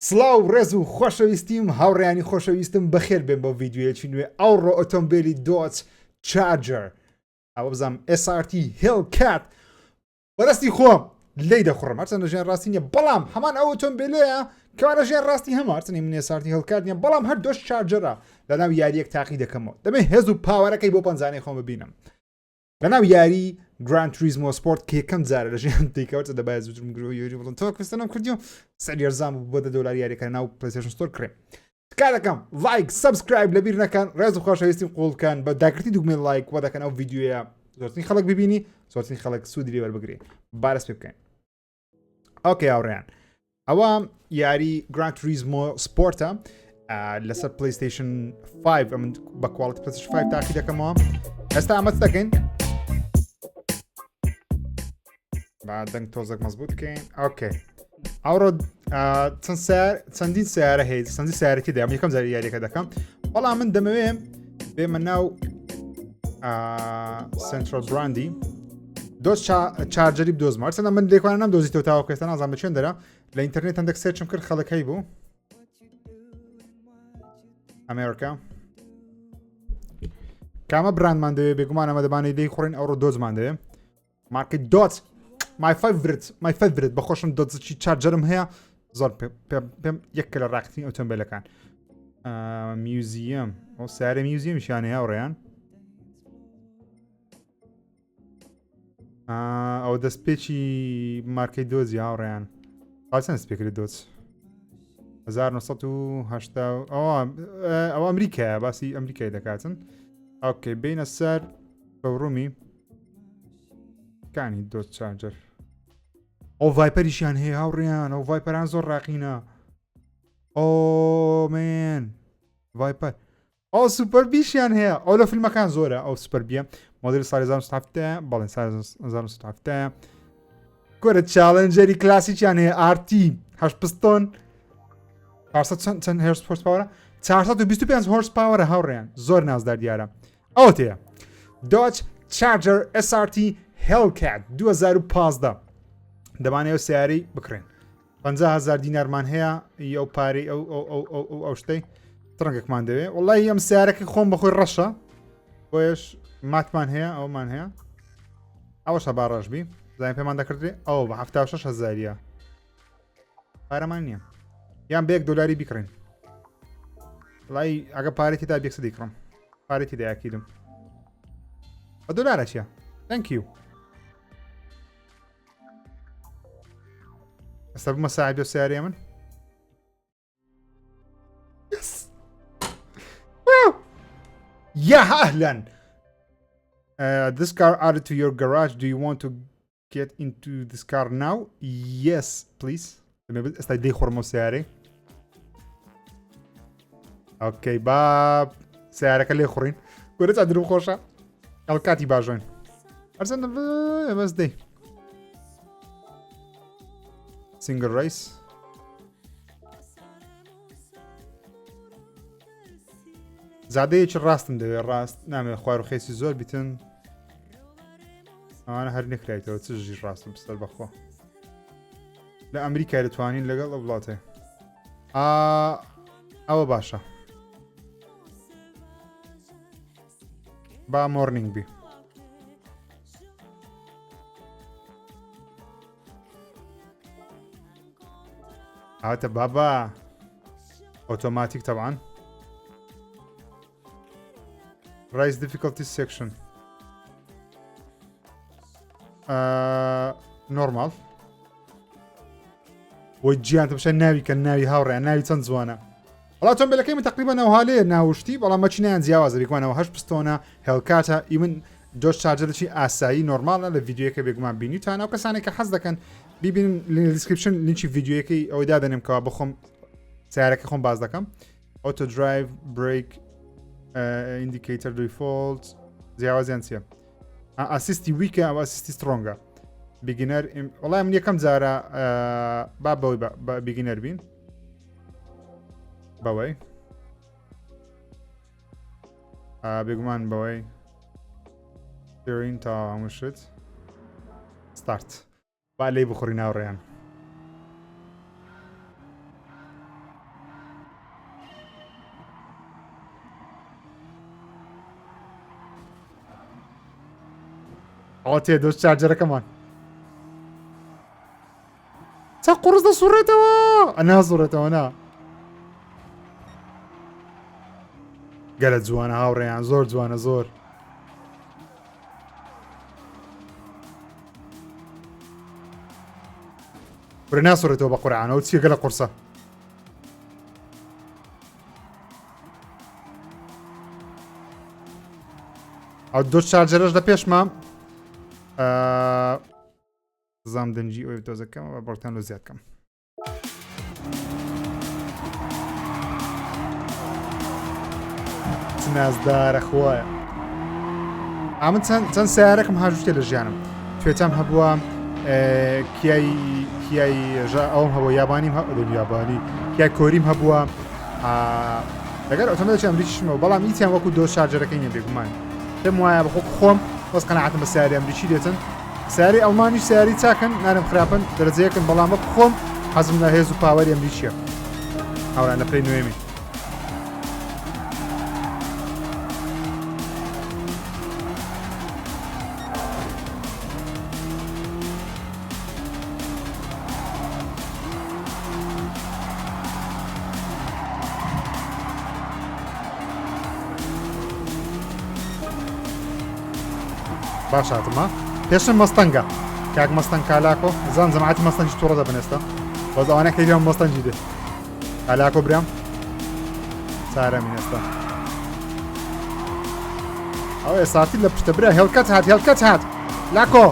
سڵاو ڕێز و خۆشەویستیم هاوڕێیانی خۆشەویستم بەخێر بێن بۆ ڤیددیوەیەکی نوێ ئەوڕۆ ئۆتۆمبیلی دۆچ چارجەر ئەوە بزانم SRT Hellcat بەدەستی خۆم لی دەخوڕم هەرچەندە ژیان ڕاستی نییە بەڵام هەمان ئەو ئۆتۆمبیلەیە کەوارە ژیان ڕاستی هەموو هەرچەندی من SRT Hellcat نییە بەڵام هەر دۆچ چارجەرە لەناو یاریەک تاقی دەکەمەوە دەبێت هێز و پاوەرەکەی بۆ پەنجانەی خۆم ببینم لەناو یاری گراند توریزمۆ سپۆرت کە یەکەم جارە لە ژیان دیکەوتە دەبایە زووترم گرۆ یۆری بڵم تۆ کوێستانم کردیەوە سەریێرزام بۆ $10 یاریەکە ناو پلەیستێشن ستۆر کڕێم تکا دەکەم لایک سەبسکرایب لەبیر نەکەن ڕێز و خۆشەویستیم قوڵکەن بە داگرتی دوگمێن لایک وە دەکەن ئەو ڤیدیۆیە زۆرترین خەڵک ببینی زۆرترین خەڵک سوودی لێ وەربگرێ بارەس پێ بکەین ئۆکێ هاوڕێیان ئەوە یاری گراند توریزمۆ سپۆرتە لەسەر پلەیستێشن 5 ئەمن بە کواڵیتی پلەیستێشن 5 تاقی دەکەمەوە ئێستا ئەمەچ دەکەین بعد دەنگ تۆزێک مەزبوط بکەین ئۆکێ ئەوڕۆ چەندین سیارە هەیە چەندی سیارەتی دەیەم یەکەم جاری یاریەکە دەکەم بەڵام من دەمەوێت بێمە ناو سنترال براندی دۆچ چارجەری بدۆزمە هەرچەندە من لێکوانە نەمدۆزیتەوە تاوە کەستا نازانم بە چێن دەرە لە ئینتەرنێت هەندێک سێرچم کرد خەڵەکەی بوو ئەمریکا کامە براندمان دەوێت بێگومان ئەمە دەبانەی دەی خوڕین ئەوڕۆ دۆزمان دەوێت مارکەی دۆچ my favorite بەخۆشم دۆچی چارجەرم هەیە زۆر پێم یەکە لە ڕاقترین ئۆتۆمبیلەکان میوزیەم ئەو سیارە میوزیەمیشیان هەیە هاوڕێیان ئەو دەستپێکی مارکەی دۆزی هاوڕێیان چەند دەستپێکری دۆچ 1970 ئەو ئەمریکایە باسی ئەمریکای دەکاتن ئۆکێ بینە سەر بەڕوومی کانی دۆچ چارجەر ئەو ڤایپەریشیان هەیە هاوڕێیان ئەو ڤایپەران زۆر ڕاقینە ئۆمێن ڤایپەر ئەو سوپەر بیشیان هەیە ئەو لە فیلمەکان زۆرە ئەو سوپەر بیە مۆدل ساڵی 1970 بەڵێن 1970 کۆرە چالنجەری کلاسیکیان هەیە RT 8 پستۆن چەند هێرس هۆرس پاوەرە 425 هۆرس پاوەرە هاوڕێیان زۆر نازدار دیارە ئەوە تەیە دۆچ چارجەر SRT Hellcat 2015 دەبانەوە سیارەی بکڕێن 50,000 دینارمان هەیە ئەو پارەی ئەو شتەی تڕنگێکمان دەوێت وڵی ئەم سیارەکە خۆم بەخۆی ڕەشە بۆیش ماتمان هەیە ئەومان هەیە ئەوەشە با ڕەشبی زای پێمان دەکردێ ئەو بە 76,000 پارەمان نییە یان بە $1 بیکڕین وڵی ئەگە پارێتی تا بێکسە دیکڕم پارێتی دایاکیدم بە $1 چییە؟ Thank you. ئەستا بمە ساعد سیارەیە من Yeah, أهلاً. This car added to your garage. Do you want to get into this car now? Yes, please. ئێستا دەی خۆڕمە سیارەی ئۆکەی با سیارەکە لێ خوڕین گۆرە چادرم خۆشە هەڵکاتی باژۆین هەرچەندە بەس دەی سینگل ڕیس زادەیەکی ڕاستم دەوێت ڕاست نامێت خوار و خێسی زۆر بیتن ئەوانە هەر نەکرایتەوە چ ژی ڕاستم بستەر بەخۆ لە ئەمریکای دەتوانین لەگەڵ ئەو وڵاتێ ئەوە باشە با مۆرنینگ بی هاتە بابا ئۆتۆماتیک طبعا rise difficulty section normal وی گیان بشە ناوی کە ناوی هاوڕێیان ناوی چەند جوانە وڵا ئۆتۆمبیلەکەی من تقریبا ناوهالەیە ناوشتی بەڵام مەچینیان جیاوازە بیکوانەوە 8 پستۆنە هێلکاتە ئیمن دۆچ چارجەرێکی ئاسایی نۆرمالە لە ڤیدیۆیەکە بێگومان بینیتان ئەو کەسانێک کە حەز دەکەن بیبینن لە دیسکریپشن لینکی ڤیدیۆیەکەی ئەوەی دادەنێمکەوە بخۆم سیارەکە خۆم باز دەکەم ئۆتۆ درایڤ بریک ئیندیکیتەر دیفۆڵت جیاوازیان چییە ئاسیستی ویکە ئەو ئاسیستی سترۆنگە بیگینەر وڵای من یەکەم جارە با بەوەی بە بیگینەر بین بەوەی بێگومان بەوەی تا هەموو شت ستارت با لێی بخۆری ناوڕێیان ئەوە تێدۆست چارجەرەکەمان چا قورس دەسوڕێتەوە ئەنازوڕێتەوە نا گەلە جوانە هاوڕێیان زۆر جوانە زۆر برە ناسوڕێتەوە بە قورعانەوە چیە گەلە قورسە ئەو دۆ چارجەرەش لە پێشمە زام دەنجی ئەوی تۆزەکەم بەڵتان لە زیادکەم نازدارە خۆیە ئامن چەند سیارەکەم هاژوشتێ لە ژیانم توێتام هەبووە کیای ئەوم هەبوو یابانیم یابانی کیای کۆریم هەبووە لەگەر ئۆتۆمۆبیلێکی ئەمریکیشمەوە بەڵام هیچیان وەکو دۆ چارجەرەکەی نییە بێگومان پێم وایە بە خۆم وەس قەناعەتم بە سیاری ئەمریکی دێتن سیاری ئەڵمانیش سیاری چاکن نانم خراپن دەرەجەیەکن بەڵام بە خۆم حەزم لە هێز و پاوەری ئەمریکیە هاوران لە پێی نوێمی باش هاتمە پێشم مەستەنگە کاک مەستەنگ کالاکۆ زان جەماعەتی مەستەنجی تووڕە دەبنێستە بەس ئەوانە کەیلیان مەستەنجی دێ کالاکۆ برام چارە مینێستە ئەو ئێساتی لە پشتە برا هێڵکەت هات لاکۆ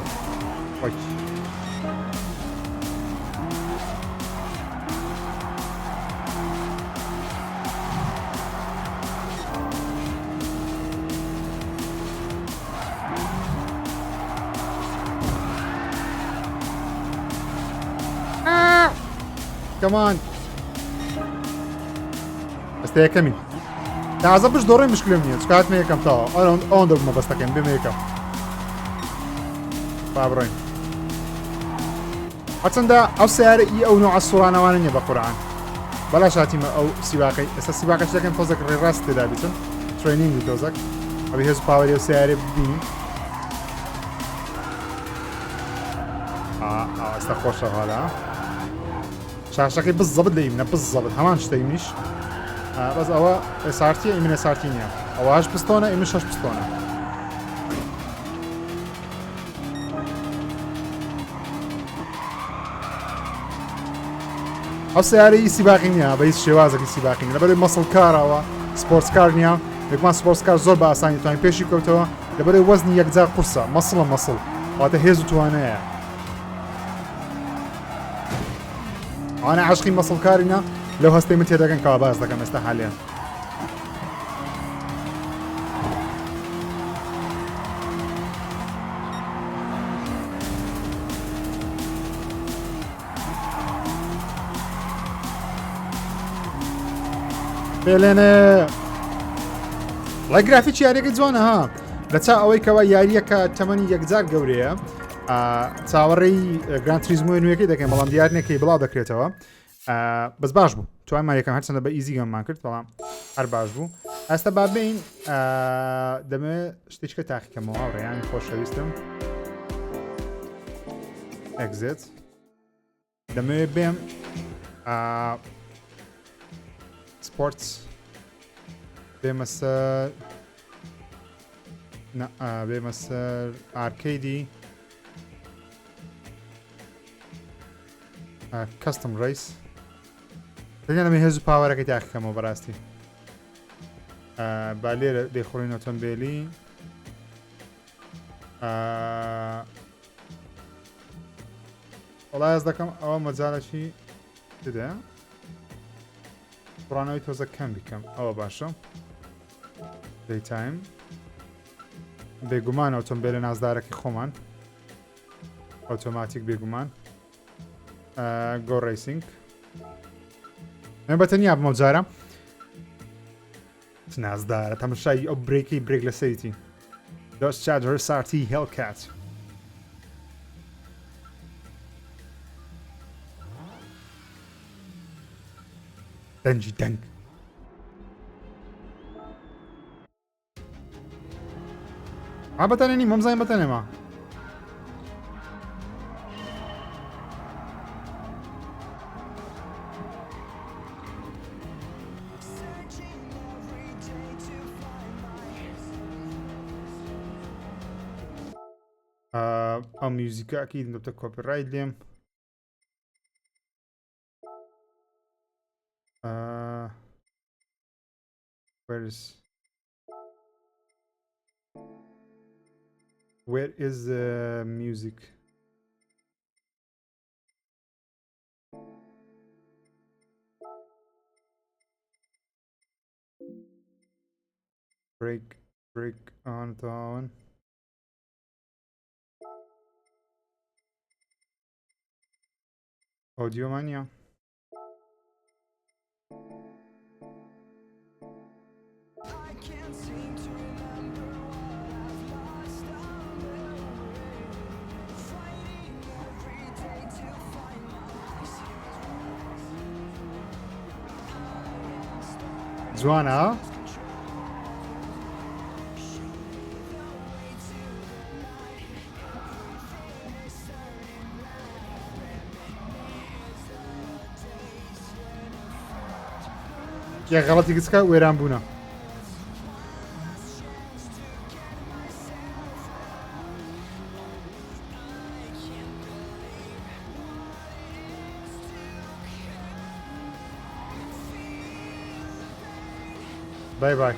كمان بس كمين تازە بش دۆڕی مشکلم نییە چکات مە یەکەم تاوە ئەوەن دەبمە بەستەکەم بێمە یەکەم با بڕۆین هەرچەندە ئەو سیارە ئی ئەو نوع سوڕانەوانە نییە بە قورعان بەلا شاتیمە ئەو سیواقەی ئێستا سیواقەش دەکەن تۆزێک ڕێڕاست تێدا بیتن ترێنینگی تۆزەک ئەوی هێز پاوەری ئەو سیارێ ببینین ئێستا خۆشە هەڵا شاشەکەی بالضبط لە ئیمنە بالضبط هەمان شتە ئیمنیش بەس ئەوە SRT ئیمنە SRT نییە ئەوەش پستۆنە ئیمن 6 پستۆنە ئەو سیارەی سیباقی نییە بە هیچ شێوازێکی سیباقی نیە لەبەرەوەی مەسڵ کارەوە سپۆرتس کار نییە یەکمان سپۆرتس کار زۆر بە ئاسانی توانین پێشی بکەوتەوە لەبەرەوەی وەزنی یەکجار قورسە مەسڵە مەسڵ واتە هێز و توانەیە ئەوانە عاشقی مەسڵکارینە لەو هەستەی من تێدەگەن کەوا باز دەکەم ئێستا حالیان بێلێنێ وڵای گرافیکی یاریەکەی جوانە ها لە چا ئەوەی کەوا یاریەکە تەمەنی یەکجار گەورەیە چاوەڕێی گرانتریزمۆی نوێەکەی دەکەین بەڵام دیارنێکی بڵاو دەکرێتەوە بەس باش بوو توانمان یەکەم هەرچەندە بە ئیزی گەممان کرد بەڵام هەر باش بوو ئەستا با بین دەمەوێت شتێککە تاقیکەمەوە ڕێیان خۆشەویستم ئەگزێت دەمەوێت بێم سپۆرتس بێمە سەر بێمە سەر ئارکەیدی کەستم ڕیس دەمێ هێز و پاوەرەکەی تاقیکەمەوە بەڕاستی با لێرە دەیخۆڕین ئۆتۆمبیلی وەڵای ئەس دەکەم ئەوە مەجالێکی دێ بڕانەوەی تۆزە کەم بیکەم ئەوە باشە دەیتایم بێگومان ئۆتۆمبیلە نازدارەکەی خۆمان ئۆتۆماتیک بێگومان گۆ ڕیسینگ بەتەنیا بمە جارە نازدارە تەمەشای ئەو برێکی برێک لە سەریتی دۆست Charger SRT Hellcat دەنجی دەنگ بەتەنێنی مەمزای بەتەنێمە ئەم میوزیکە ئەکید دەبتە کۆپیڕایت لێم where is the music break on down audio mania جوانە ها یە غەڵەتی کچکە وێران بوونە باي باي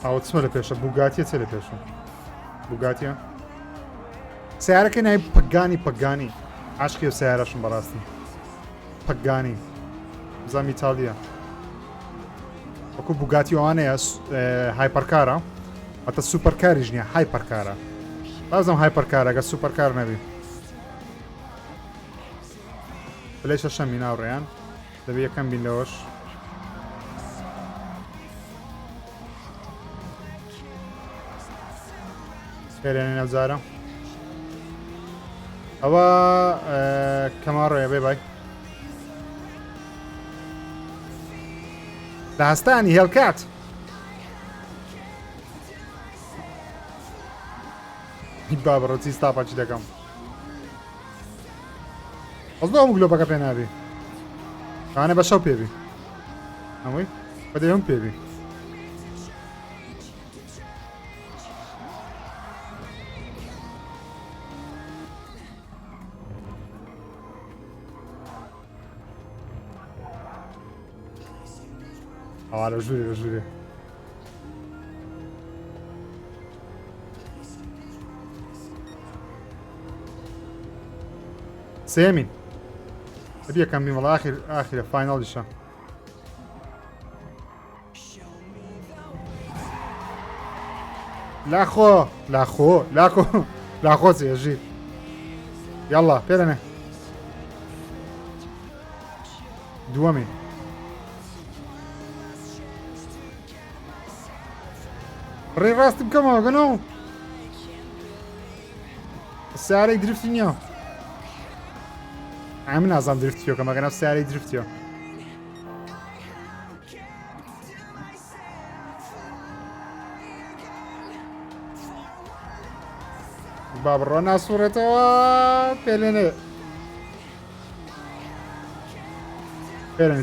ئەوە چمە لە پێشە بوگاتیە چێ لە پێشە بوگاتیە سیارەکە نای پەگانی عاشقی و سیارەشم بەڕاستی پەگانی بزانام ئیتالیە وەکو بوگاتی ئەوانەیە هایپەرکارە ئەتە سوپەرکاریش نییە هایپەرکارە بازم هایپەرکارەگە سوپەرکار نەبی پلەی شەشەمی ناوڕێیان دەبێت یەکەم بین لەوەش پێرێنێ نەوزارە ئەوە کەماڕۆیە بێ بای لە هەستانی هێلکات با بڕۆچی ستاپاچی دەکەم ئەس بۆ ئەم گلۆپەکە پێ نابێ کانە بە شەو پێبی ئەمووی بەدەیەم پێبی لە ژوورێ لە ژوورێ سێمین ئەبی یەکەم بیم وەڵا ئاخیرە فایناڵیشە لاخۆ لاخۆ لاخۆ لاخۆ چێژی یاڵڵا پێرەنێ دووەمی ڕێ ڕاستی بکەمەوە گەنەوە سیارەی درفتی نییە ئەم نازانم درفتیۆ کە مەگەنە سیارەی درفتیۆ با بڕۆ ناسوورێتەوە پێلێنێ پێرێنێ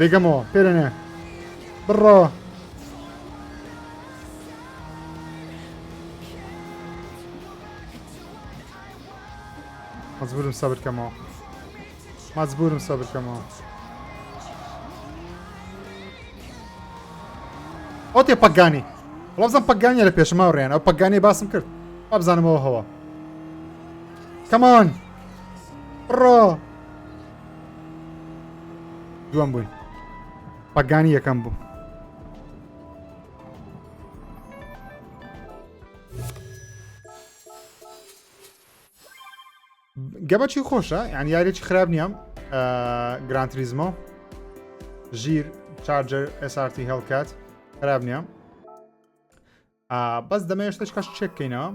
دەیگەمەوە پێرێنێ بڕۆ مجبورم صبر بکەمەوە ئەو تێ پەگانی وەڵام بزانم پەگانیە لە پێشم هاوڕێیان ئەو پەگانی باسم کرد با بزانمەوە هەوە کەمان بڕۆ دووەم بووین پەگانی یەکەم بوو گەبەچی خۆشە یعنی یاریێکی خراپ نییە گران تریزمۆ ژیر Charger SRT Hellcat خراپ نییە بەس دەمە هێشتا کەش چێک بکەینەوە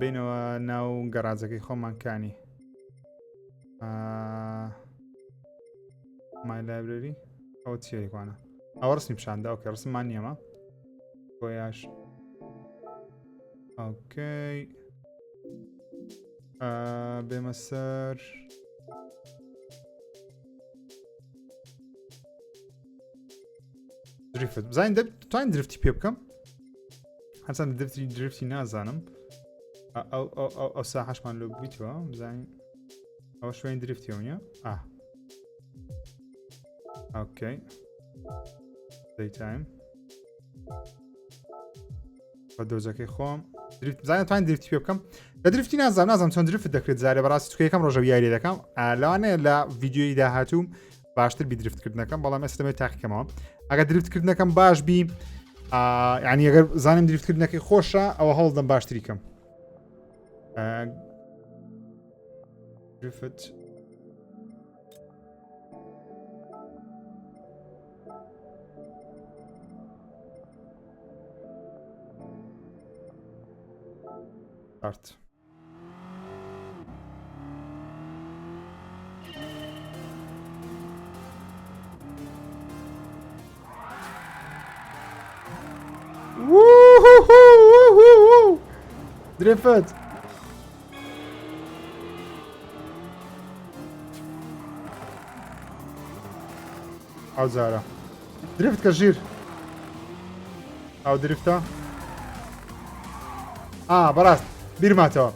بینەوە ناو گەڕاجەکەی خۆمانکانی مای لایبرەری ئەوە چیەکوانە ئەوە ڕستنی پیشاندا ئەوکە ڕسممان نیەمە بۆیاش ئۆکەی بێمە سەر دریفت بزانین توانین درفتی پێ بکەم هەرچەند درفتی نازانم ئەو ساحەشمان لێ بوویتەوە بزانین ئەوە شوێن درفتیەوە نیە ئۆکەی دەیتایم بە دۆزەکەی خۆم بزانین توانین درفتی پێ بکەم لە درفتی نازانم چۆن درفت دەکرێت زارێ بەڕاستی توکە یەکەم ڕۆژە یاری دەکەم لەوانەیە لە ڤیدیۆی داهاتووم باشتر بی درفتکردنەکەم بەڵام ئێستا دەمەوێت تاقیکەمەوە ئەگەر درفتکردنەکەم باش بی یعنی ئەگەر زانم درفتکردنەکەی خۆشە ئەوە هەڵدەم باشتری کەم درفت start درفت ئەو جارە درفت کە ژیر ئەو درفتە بەڕاست بیرماتەوە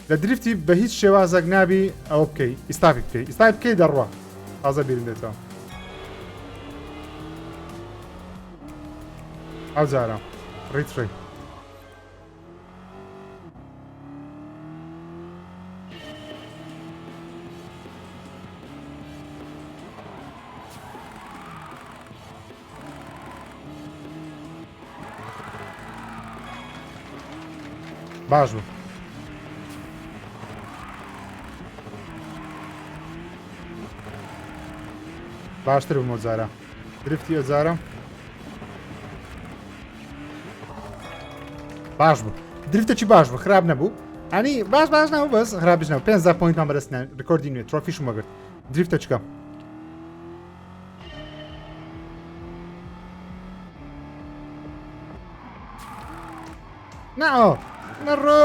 لە درفتی بە هیچ شێوازێک نابی ئەوە بکەی ئیستافی بکەی ئیستافی بکەی دەڕوە تازە بیرم دێتەوە ئەو جارە ڕیتڕی باش بوو باشتر بوو مۆزارە درفتی ئەجارە باش بوو درفتێکی باش بوو خراپ نەبوو ئەنی باش نەبوو بەس خراپش نەبوو 5 پوینتمان بەدەستنیان ڕکۆردی نوێ ترۆفیشم وەگرت درفتە چکەم نەوە نەڕۆ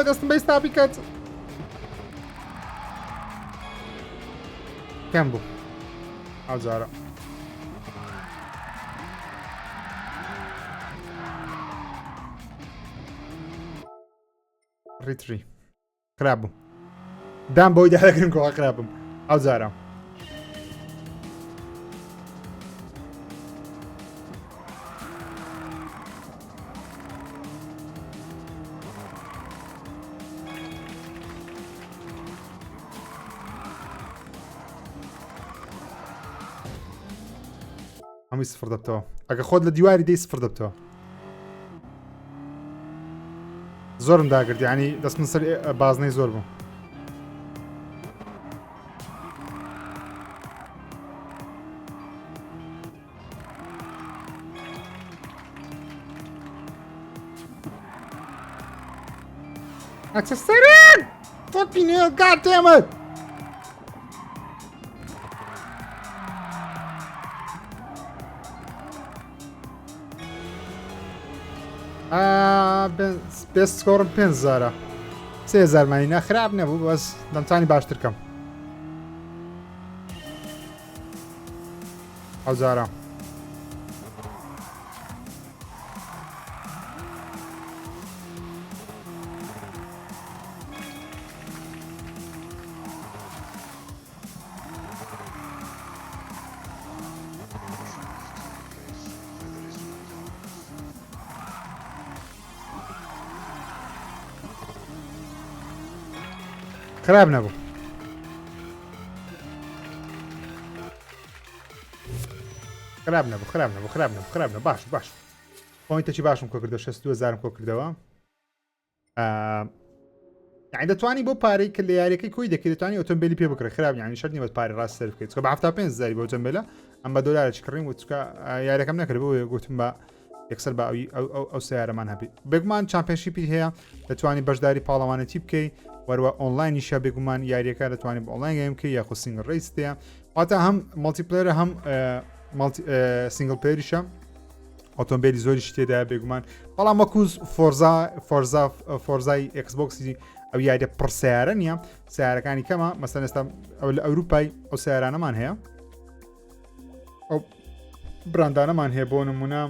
دەستم بە ئیستافی کەت کەم بوو ئەو جارە ڕیتری خراپ بوو دام بۆی داگرن کۆڵا خراپم ئەو جارە هەمووی سفر دەبتەوە ئەگە خۆت لە دیواری دەی سفر دەبتەوە زۆرم داگرت ینی دەستم سەر بازنەی زۆر بوو ئەکسەسەرن fucking hell god damn it بێست سکۆڕم 5,000 3,000 مانینە خراپ نەبوو بەس دەمتانی باشتر کەم ئەو جارە خراب نبوو خراب نەبوو باش پۆینتێکی باشم کۆ کردەوە 62,000 کۆ کردەوە يعني دەتوانی بۆ پارەی کە لە یاریەکەی کۆی دەکەی دەتوانی ئۆتۆمبیلی پێ بکڕی خراپ یعنی شەرت نیە بە پارەی ڕاست سەرف بکەیت چکە بە 75,000 بۆ ئۆتۆمبیلە ئەم بە دۆلارێکی کڕیم و چکە یاریەکەم نەکرد بۆ گوتم بە یەکسەر بە ئەو سیارەمان هەبی بێگومان چامپێنشیپی هەیە دەتوانی بەشداری پاڵەوانەتی بکەی وەروە ئۆنلاینیشە بێگومان یاریەکە دەتوانانی بە ئۆنلاین گەیم بکەی یاخۆ سینگل ڕیستەیە واتە هەم مڵتیپلێرە هەم سینگل پێریشە ئۆتۆمبیلی زۆریش تێدا بێگومان بەڵام وەکوز فۆرزای ئەکسبۆکسی ئەو یاریە پڕسیارە نییە سیارەکانی کەمە مەسەن ئێستا ئەو لە ئەوروپای ئەو سیارانەمان هەیە ئەو براندانەمان هەیە بۆ نمونە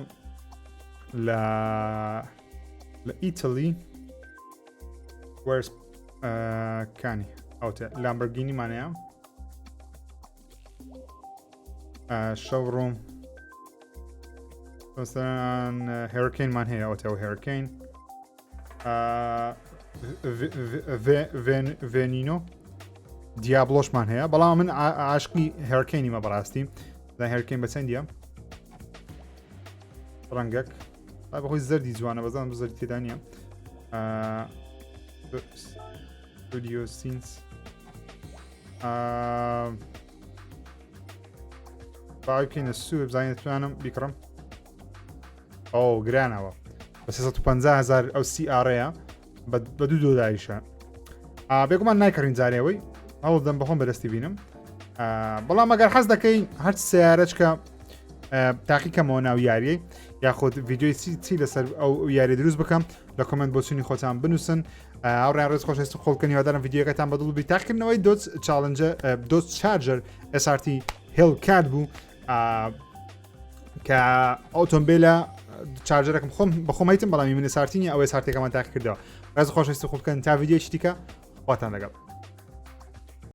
لە ئیتەلی وەرس کانی ئەوتە لامبەرگینیمان هەیە شەوڕۆم مثلەن هێرکەینمان هەیە ئەوتەوە هێرکەین ڤێنینۆ دیابلۆشمان هەیە بەڵام من عاشقی هێرکەینیمە بەڕاستی دا هێرکەین بە چەندیە ڕەنگەک بەخۆی زەردی جوانە بەزانم زەردی تێدا نییە ستودیۆ سینس باوی بکەینە سوور بزانین دەتوانم بیکڕم ئەو گرانەوە بە 350,000 ئەو CR-ەیە بە $2 بێگومان نایکەڕین جارێەوەی هەوڵ دەم بەخۆم بەدەستی بینم بەڵام ئەگەر حەز دەکەین هەر سیارەچکە تاقیکەمەوە ناو یاریەی یاخۆت ڤیددیۆی چی لەسەر ئەو یاری دروست بکەم لە کۆمنت بۆ چونی خۆتان بنووسن ئەوڕیان ڕێز خۆشەویست خۆڵکەنی وادارم ڤیددیۆکەتان بەدڵ بی تاقیکردنەوەی دۆت چارجەر SRT Hellcat بوو کە ئۆتۆمبیلە چارجەرەکەم خۆم بەخۆمەیتم بەڵامی من سارتینی ئەوەی سارتێکەکەمان تاقی کردەوە ڕێز خۆشەویست خۆڵکەن تا ڤیددیۆی دیکە خواتان لەگەڵ